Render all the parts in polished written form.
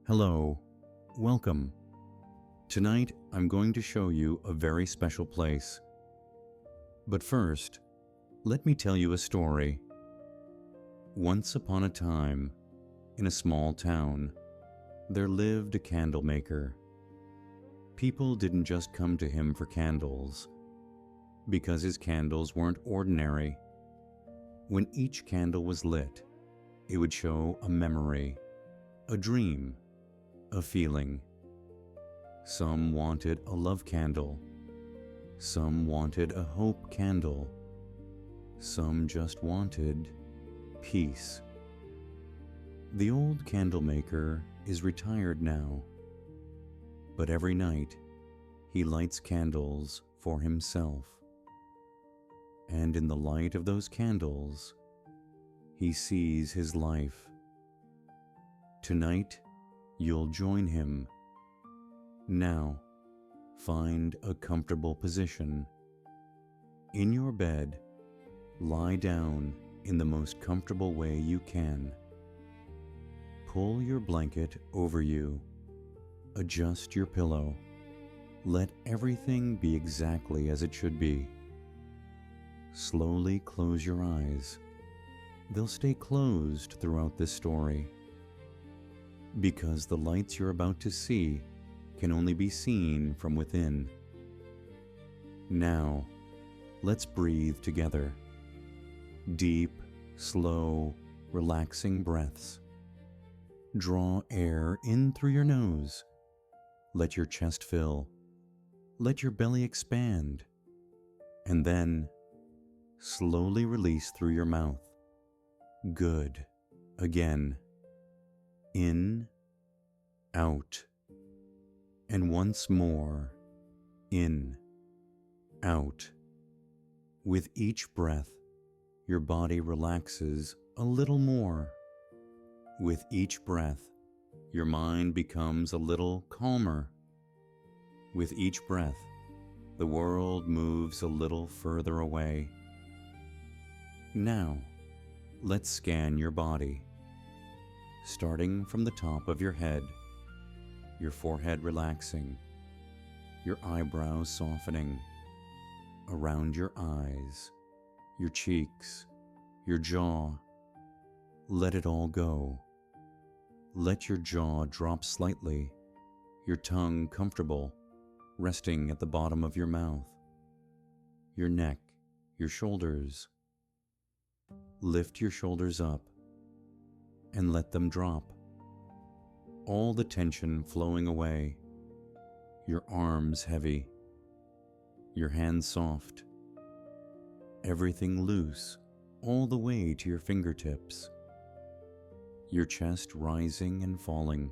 Hello, welcome. Tonight I'm going to show you a very special place. But first, let me tell you a story. Once upon a time, in a small town, there lived a candle maker. People didn't just come to him for candles, because his candles weren't ordinary. When each candle was lit, it would show a memory, a dream, a feeling. Some wanted a love candle. Some wanted a hope candle. Some just wanted peace. The old candle maker is retired now, but every night he lights candles for himself. And in the light of those candles, he sees his life. Tonight, you'll join him. Now, find a comfortable position. In your bed, lie down in the most comfortable way you can. Pull your blanket over you. Adjust your pillow. Let everything be exactly as it should be. Slowly close your eyes. They'll stay closed throughout this story, because the lights you're about to see can only be seen from within. Now, let's breathe together. Deep, slow, relaxing breaths. Draw air in through your nose. Let your chest fill. Let your belly expand. And then, slowly release through your mouth. Good. Again. In, out. And once more, in, out. With each breath, your body relaxes a little more. With each breath, your mind becomes a little calmer. With each breath, the world moves a little further away. Now, let's scan your body. Starting from the top of your head, your forehead relaxing, your eyebrows softening, around your eyes, your cheeks, your jaw. Let it all go. Let your jaw drop slightly, your tongue comfortable, resting at the bottom of your mouth, your neck, your shoulders. Lift your shoulders up and let them drop. All the tension flowing away. Your arms heavy. Your hands soft. Everything loose all the way to your fingertips. Your chest rising and falling.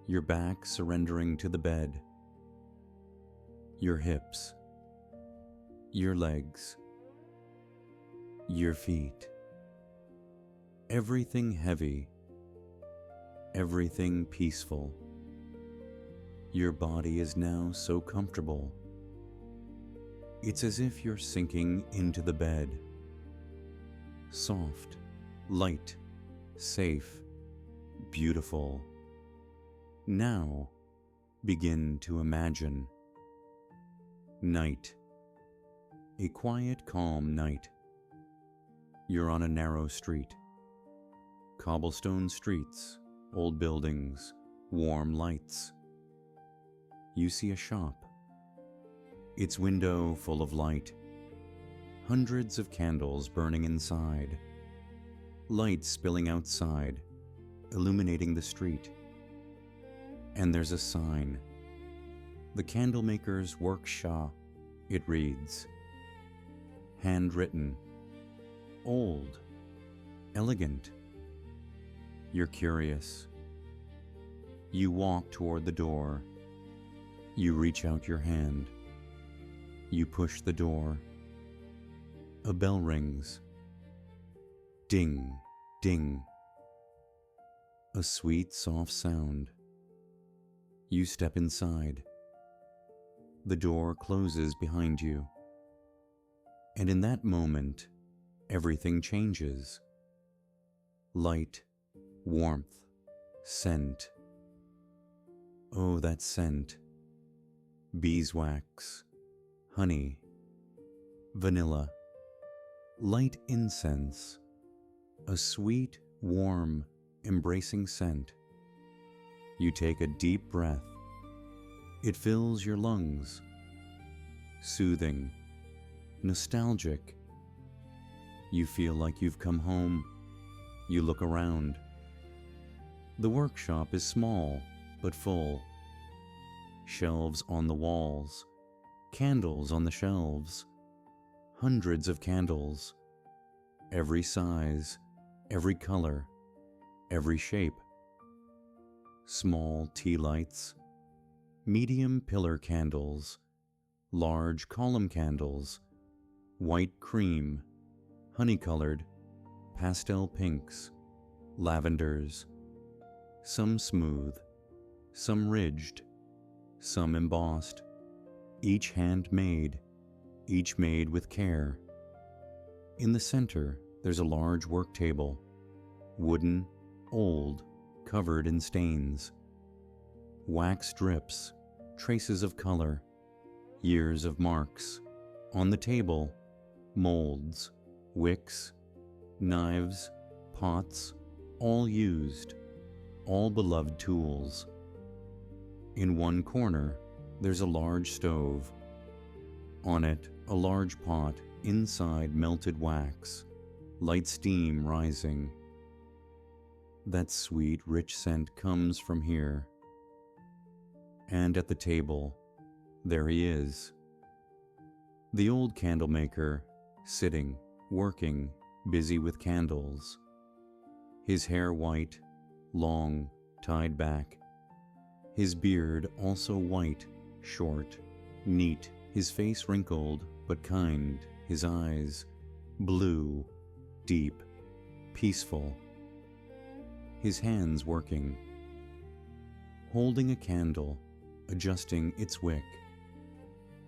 Your back surrendering to the bed. Your hips. Your legs. Your feet. Everything heavy, everything peaceful. Your body is now so comfortable. It's as if you're sinking into the bed. Soft, light, safe, beautiful. Now, begin to imagine. Night. A quiet, calm night. You're on a narrow street. Cobblestone streets, old buildings, warm lights. You see a shop. Its window full of light. Hundreds of candles burning inside. Lights spilling outside, illuminating the street. And there's a sign. The Candlemaker's Workshop, it reads. Handwritten. Old. Elegant. You're curious. You walk toward the door. You reach out your hand. You push the door. A bell rings. Ding, ding. A sweet, soft sound. You step inside. The door closes behind you. And in that moment, everything changes. Light, warmth, scent, Oh, that scent. Beeswax, honey, vanilla, light incense, a sweet, warm, embracing scent. You take a deep breath. It fills your lungs. Soothing, nostalgic. You feel like you've come home. You look around. The workshop is small but full. Shelves on the walls, candles on the shelves, hundreds of candles, every size, every color, every shape. Small tea lights, medium pillar candles, large column candles, white cream, honey-colored, pastel pinks, lavenders, some smooth, some ridged, some embossed, each handmade, each made with care. In the center, there's a large work table, wooden, old, covered in stains. Wax drips, traces of color, years of marks. On the table, molds, wicks, knives, pots, all used, all beloved tools. In one corner, there's a large stove. On it, a large pot, inside melted wax, light steam rising. That sweet, rich scent comes from here. And at the table, there he is. The old candle maker, sitting, working, busy with candles. His hair white, long, tied back. His beard also white, short, neat, his face wrinkled but kind, his eyes blue, deep, peaceful. His hands working, holding a candle, adjusting its wick.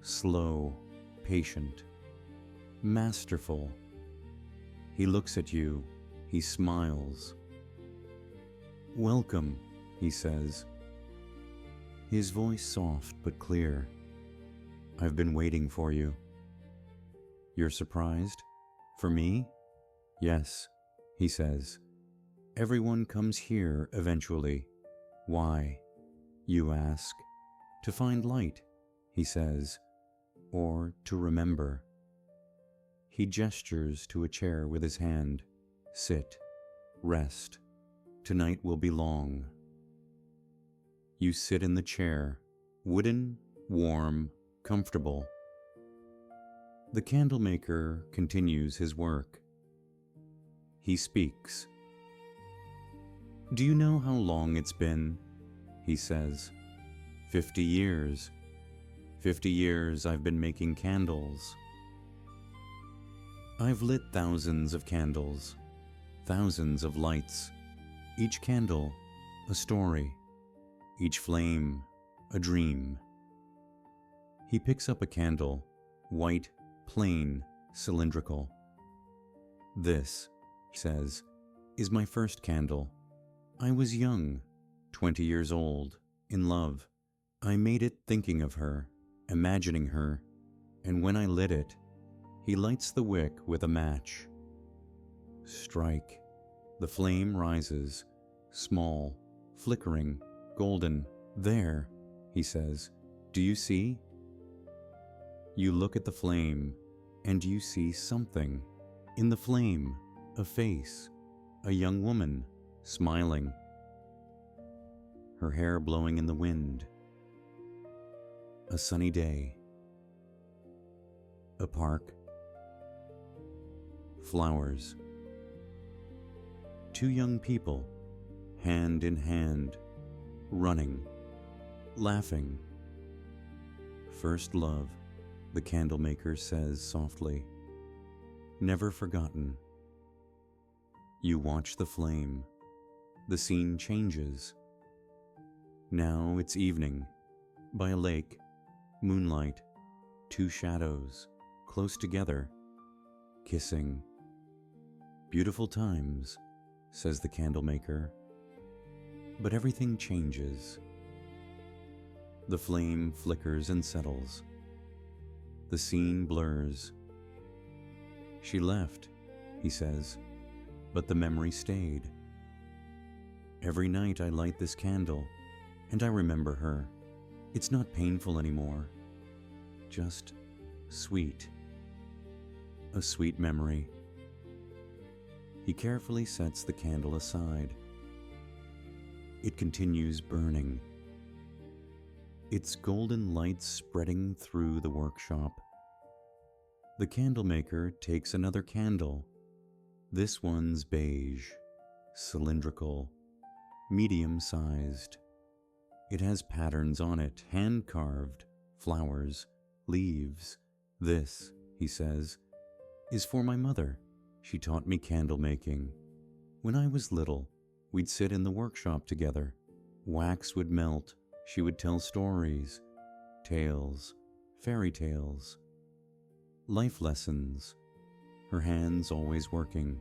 Slow, patient, masterful. He looks at you, he smiles. Welcome, he says. His voice soft but clear. I've been waiting for you. You're surprised? For me? Yes, he says. Everyone comes here eventually. Why? You ask. To find light, he says, or to remember. He gestures to a chair with his hand. Sit, rest. Tonight will be long. You sit in the chair, wooden, warm, comfortable. The candle maker continues his work. He speaks. Do you know how long it's been? He says. 50 years. 50 years I've been making candles. I've lit thousands of candles, thousands of lights. Each candle, a story. Each flame, a dream. He picks up a candle, white, plain, cylindrical. This, he says, is my first candle. I was young, 20 years old, in love. I made it thinking of her, imagining her, and when I lit it, he lights the wick with a match. Strike. The flame rises, small, flickering, golden. There, he says, do you see? You look at the flame, and you see something. In the flame, a face, a young woman, smiling. Her hair blowing in the wind. A sunny day. A park. Flowers. Two young people, hand in hand, running, laughing. First love, the candle maker says softly. Never forgotten. You watch the flame. The scene changes. Now it's evening. By a lake, moonlight, two shadows, close together, kissing. Beautiful times, says the candle maker. But everything changes. The flame flickers and settles. The scene blurs. She left, he says, but the memory stayed. Every night I light this candle, and I remember her. It's not painful anymore, just sweet. A sweet memory. He carefully sets the candle aside. It continues burning, its golden light spreading through the workshop. The candlemaker takes another candle. This one's beige, cylindrical, medium-sized. It has patterns on it, hand-carved, flowers, leaves. This, he says, is for my mother. She taught me candle making. When I was little, we'd sit in the workshop together. Wax would melt. She would tell stories, tales, fairy tales, life lessons, her hands always working,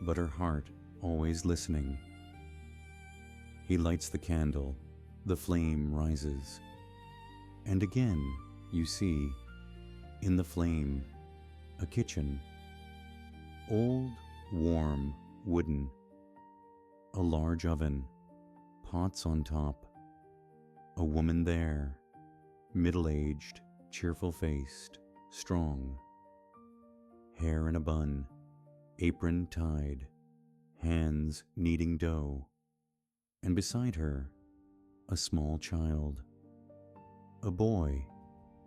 but her heart always listening. He lights the candle, the flame rises, and again you see, in the flame, a kitchen, old, warm, wooden, a large oven, pots on top, a woman there, middle-aged, cheerful-faced, strong, hair in a bun, apron tied, hands kneading dough, and beside her, a small child, a boy,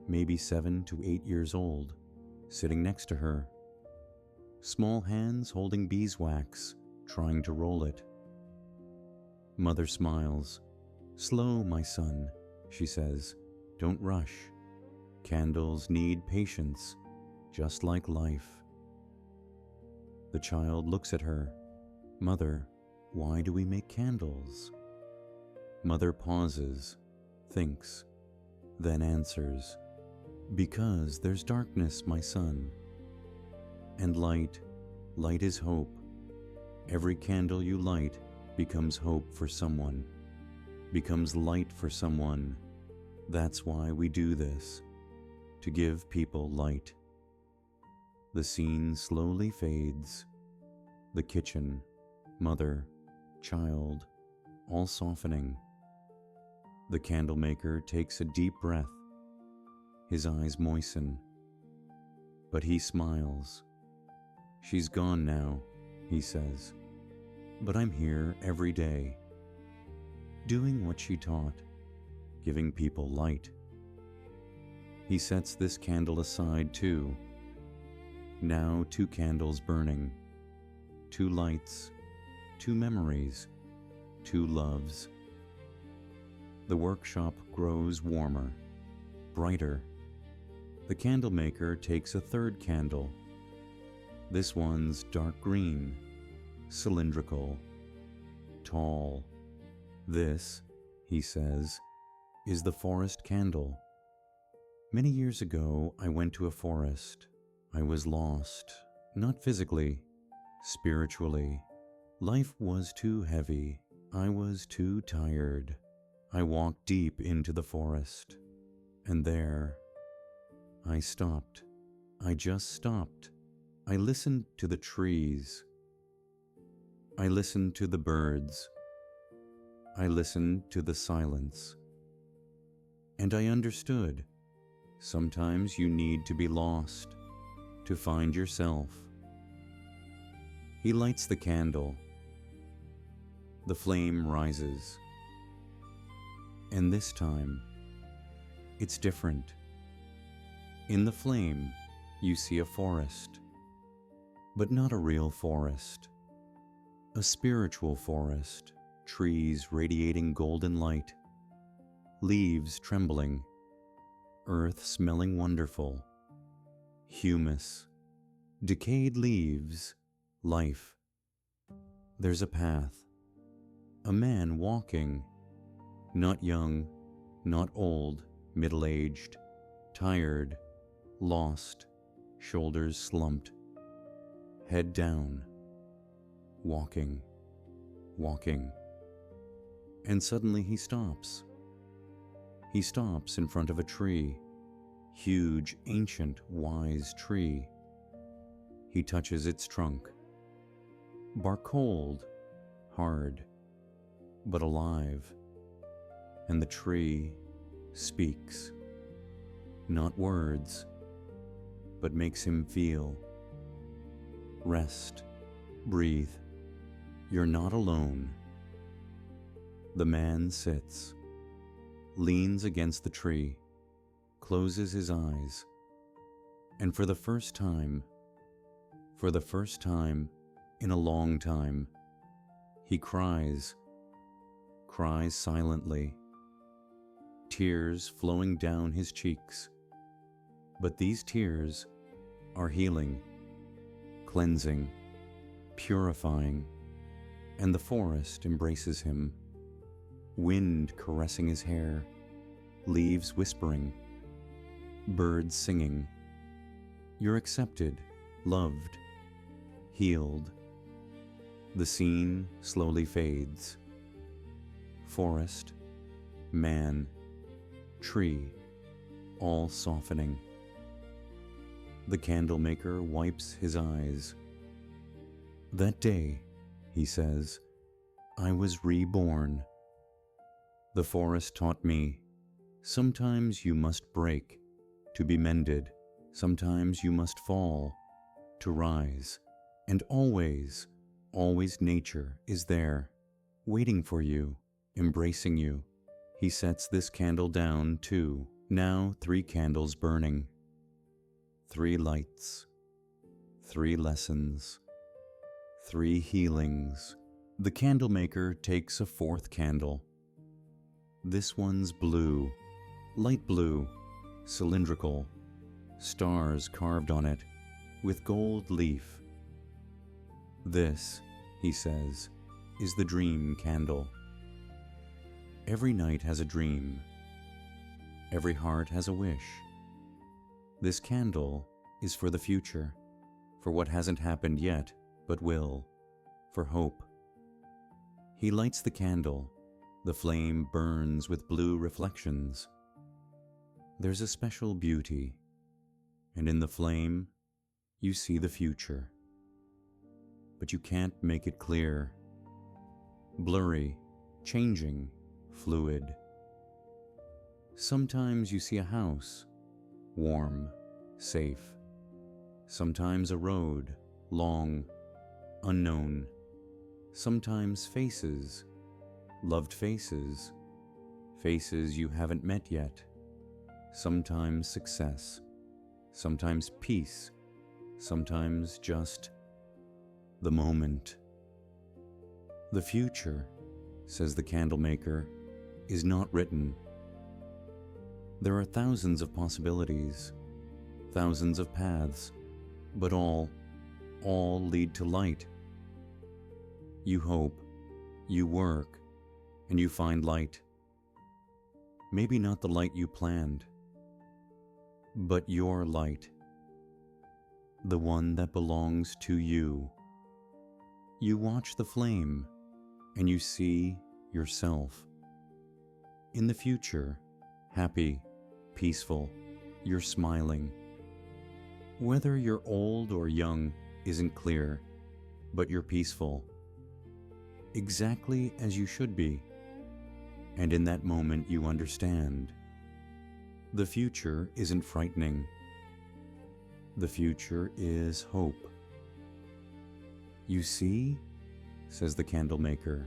maybe 7 to 8 years old, sitting next to her, small hands holding beeswax, trying to roll it. Mother smiles. "Slow, my son," she says. "Don't rush. Candles need patience, just like life." The child looks at her. "Mother, why do we make candles?" Mother pauses, thinks, then answers, "Because there's darkness, my son. And light is hope. Every candle you light becomes hope for someone, becomes light for someone. That's why we do this, to give people light." The scene slowly fades. The kitchen, mother, child, all softening. The candlemaker takes a deep breath. His eyes moisten. But he smiles. "She's gone now," he says. "But I'm here every day, doing what she taught, giving people light." He sets this candle aside too. Now 2 candles burning, 2 lights, 2 memories, 2 loves. The workshop grows warmer, brighter. The candlemaker takes a 3rd candle. This one's dark green, cylindrical, tall. "This," he says, "is the forest candle. Many years ago, I went to a forest. I was lost, not physically, spiritually. Life was too heavy. I was too tired. I walked deep into the forest, and there, I stopped. I just stopped. I listened to the trees. I listened to the birds. I listened to the silence. And I understood. Sometimes you need to be lost to find yourself." He lights the candle. The flame rises. And this time, it's different. In the flame, you see a forest, but not a real forest. A spiritual forest, trees radiating golden light, leaves trembling, earth smelling wonderful, humus, decayed leaves, life. There's a path, a man walking, not young, not old, middle-aged, tired, lost, shoulders slumped, head down, walking, walking. And suddenly he stops. He stops in front of a tree, huge, ancient, wise tree. He touches its trunk. Bark cold, hard, but alive. And the tree speaks, not words, but makes him feel. Rest, breathe. You're not alone. The man sits, leans against the tree, closes his eyes, and for the first time in a long time, he cries silently, tears flowing down his cheeks. But these tears are healing, cleansing, purifying, and the forest embraces him, wind caressing his hair, leaves whispering, birds singing. You're accepted, loved, healed. The scene slowly fades. Forest, man, tree, all softening. The candle maker wipes his eyes. That day, he says, I was reborn. The forest taught me, sometimes you must break to be mended. Sometimes you must fall to rise. And always, always nature is there, waiting for you, embracing you. He sets this candle down too. Now 3 candles burning. 3 lights. 3 lessons. 3 healings. The candle maker takes a 4th candle. This one's blue, light blue, cylindrical, stars carved on it, with gold leaf. This, he says, is the dream candle. Every night has a dream. Every heart has a wish. This candle is for the future, for what hasn't happened yet, but will, for hope. He lights the candle. The flame burns with blue reflections. There's a special beauty, and in the flame, you see the future. But you can't make it clear. Blurry, changing, fluid. Sometimes you see a house, warm, safe. Sometimes a road, long, unknown. Sometimes faces, loved faces, faces you haven't met yet. Sometimes success, sometimes peace, sometimes just the moment. The future, says the candle maker, is not written. There are thousands of possibilities, thousands of paths, but all lead to light. You hope, you work, and you find light. Maybe not the light you planned, but your light, the one that belongs to you. You watch the flame, and you see yourself. In the future, happy, peaceful, you're smiling. Whether you're old or young isn't clear, but you're peaceful. Exactly as you should be. And in that moment you understand. The future isn't frightening. The future is hope. You see, says the candle maker,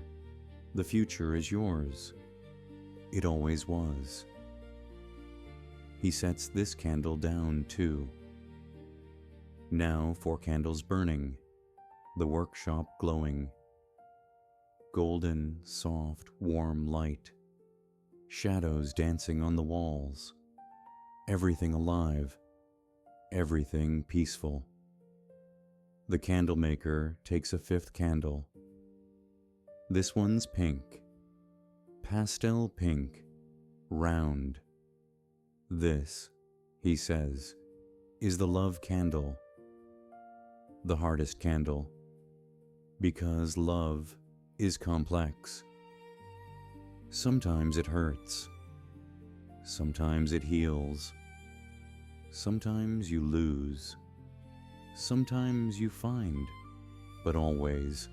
the future is yours. It always was. He sets this candle down too. Now 4 candles burning, the workshop glowing. Golden, soft, warm light. Shadows dancing on the walls. Everything alive. Everything peaceful. The candle maker takes a 5th candle. This one's pink. Pastel pink. Round. This, he says, is the love candle. The hardest candle. Because love is complex. Sometimes it hurts. Sometimes it heals. Sometimes you lose. Sometimes you find. But always,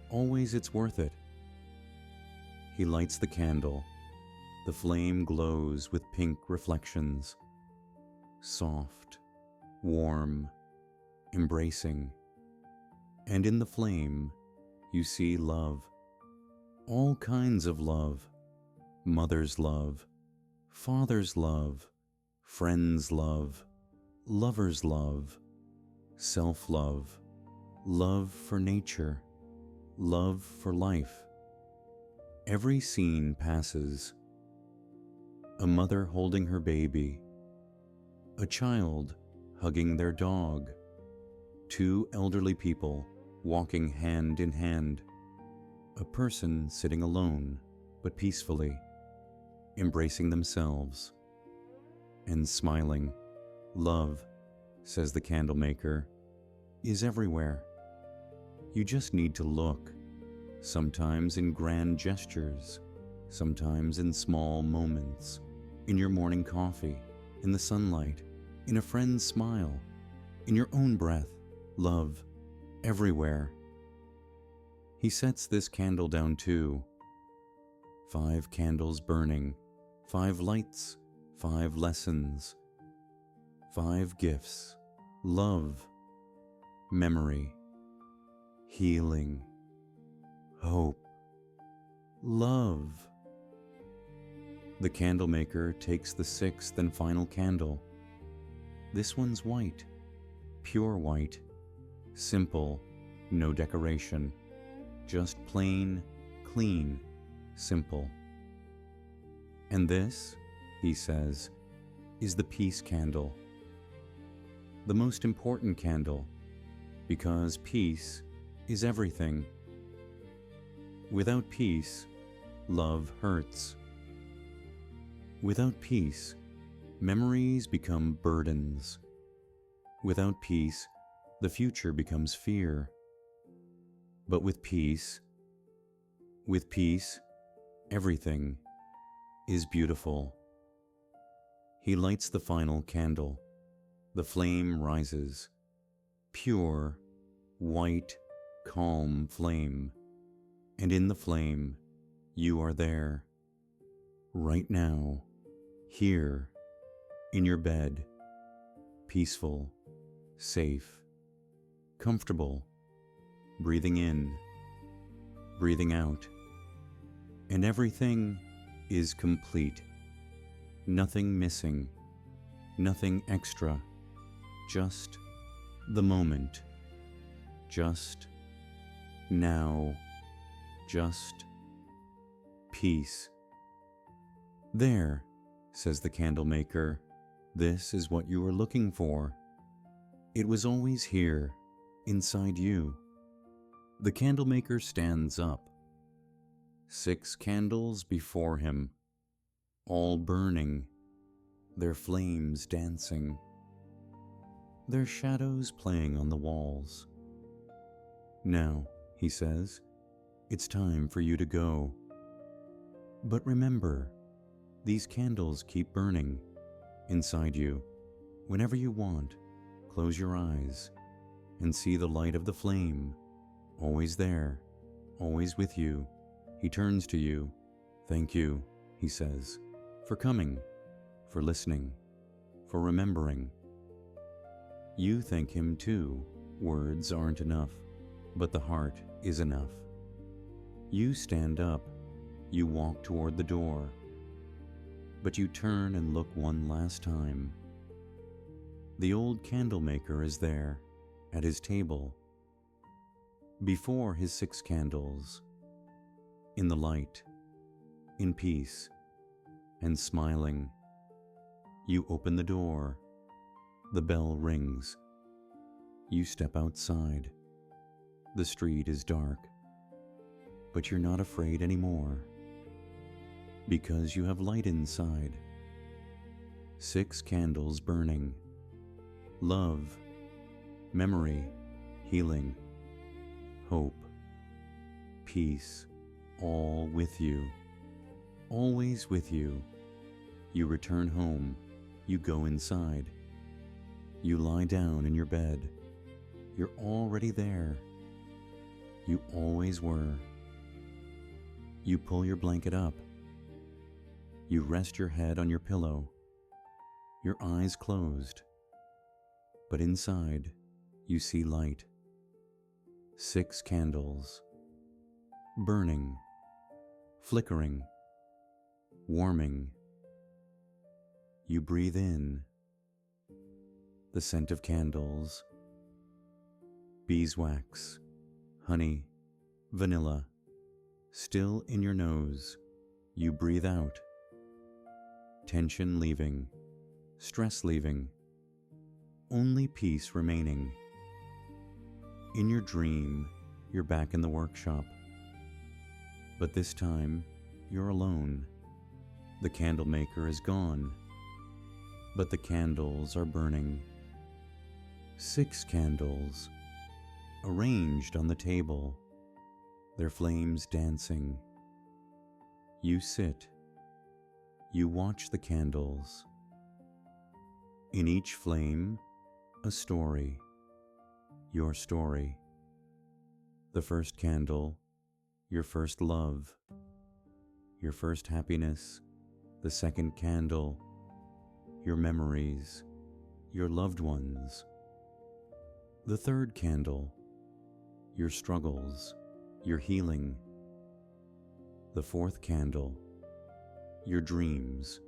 always it's worth it. He lights the candle. The flame glows with pink reflections. Soft, warm, embracing. And in the flame, you see love. All kinds of love. Mother's love, father's love, friend's love, lover's love, self-love, love for nature, love for life. Every scene passes. A mother holding her baby, a child hugging their dog, two elderly people walking hand in hand, a person sitting alone but peacefully, embracing themselves and smiling. Love, says the candle maker, is everywhere. You just need to look, sometimes in grand gestures, sometimes in small moments, in your morning coffee, in the sunlight, in a friend's smile, in your own breath. Love, everywhere. He sets this candle down too. 5 candles burning, 5 lights, 5 lessons, 5 gifts: love, memory, healing, hope, love. The candle maker takes the 6th and final candle. This one's white, pure white, simple, no decoration, just plain, clean, simple. And this, he says, is the peace candle. The most important candle, because peace is everything. Without peace, love hurts. Without peace, memories become burdens. Without peace, the future becomes fear. But with peace, everything is beautiful. He lights the final candle. The flame rises. Pure, white, calm flame. And in the flame, you are there. Right now, here, in your bed, peaceful, safe, comfortable, breathing in, breathing out. And everything is complete. Nothing missing, nothing extra, just the moment, just now, just peace. There, says the candle maker, this is what you were looking for. It was always here, inside you. The candle maker stands up. 6 candles before him, all burning, their flames dancing, their shadows playing on the walls. Now, he says, it's time for you to go. But remember, these candles keep burning inside you. Whenever you want, close your eyes and see the light of the flame, always there, always with you. He turns to you. Thank you, he says, for coming, for listening, for remembering. You thank him too. Words aren't enough, but the heart is enough. You stand up. You walk toward the door. But you turn and look one last time. The old candle maker is there, at his table, before his 6 candles, in the light, in peace, and smiling. You open the door. The bell rings. You step outside. The street is dark, but you're not afraid anymore, because you have light inside. 6 candles burning. Love, memory, healing, hope, peace, all with you, always with you, You return home. You go inside. You lie down in your bed. You're already there. You always were. You pull your blanket up. You rest your head on your pillow. Your eyes closed. But inside, you see light. 6 candles. Burning. Flickering. Warming. You breathe in the scent of candles, beeswax, honey, vanilla, still in your nose. You breathe out, tension leaving, stress leaving, only peace remaining. In your dream, you're back in the workshop, but this time you're alone. The candle maker is gone, but the candles are burning. 6 candles, arranged on the table, their flames dancing. You sit. You watch the candles. In each flame, a story. Your story. The first candle, your first love. Your first happiness. The second candle, your memories, your loved ones. The third candle, your struggles, your healing. The fourth candle, your dreams,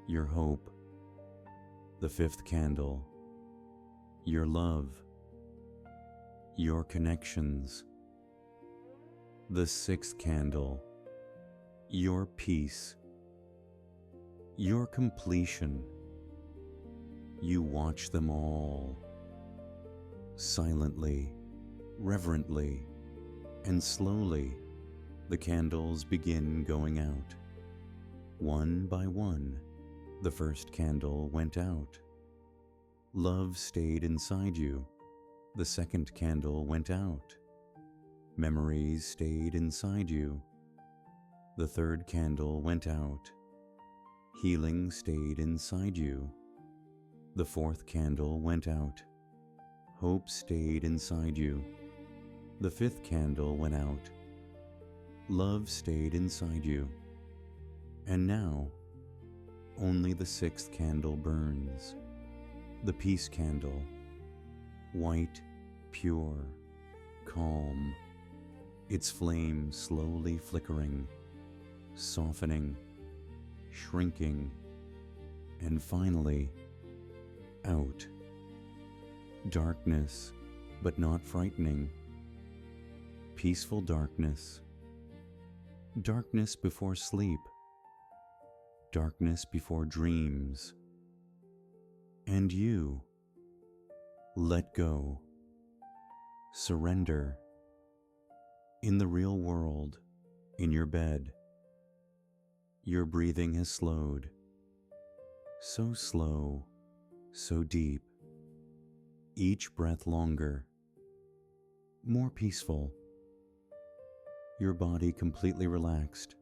your hope. The fifth candle, your love, your connections. The sixth candle, your peace, your completion. You watch them all, silently, reverently, and slowly. The candles begin going out. One by one, the first candle went out. Love stayed inside you. The second candle went out. Memories stayed inside you. The third candle went out. Healing stayed inside you. The fourth candle went out. Hope stayed inside you. The fifth candle went out. Love stayed inside you. And now, only the sixth candle burns. The peace candle. White, pure, calm. Its flame slowly flickering, softening, shrinking, and finally, out. Darkness, but not frightening. Peaceful darkness. Darkness before sleep. Darkness before dreams. And you, let go. Surrender. In the real world, in your bed, your breathing has slowed. So slow, so deep. Each breath longer, more peaceful. Your body completely relaxed,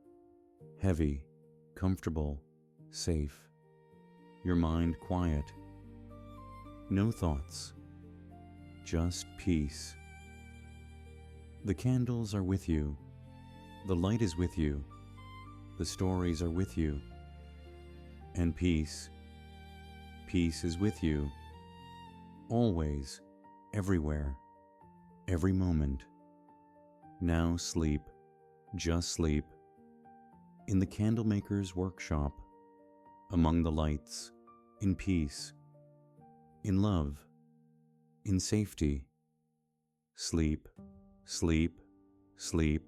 heavy, comfortable, safe. Your mind quiet. No thoughts, just peace. The candles are with you. The light is with you. The stories are with you. And peace is with you. Always, everywhere, every moment. Now sleep, just sleep. In the candlemaker's workshop, among the lights, in peace, in love, in safety. Sleep, sleep, sleep.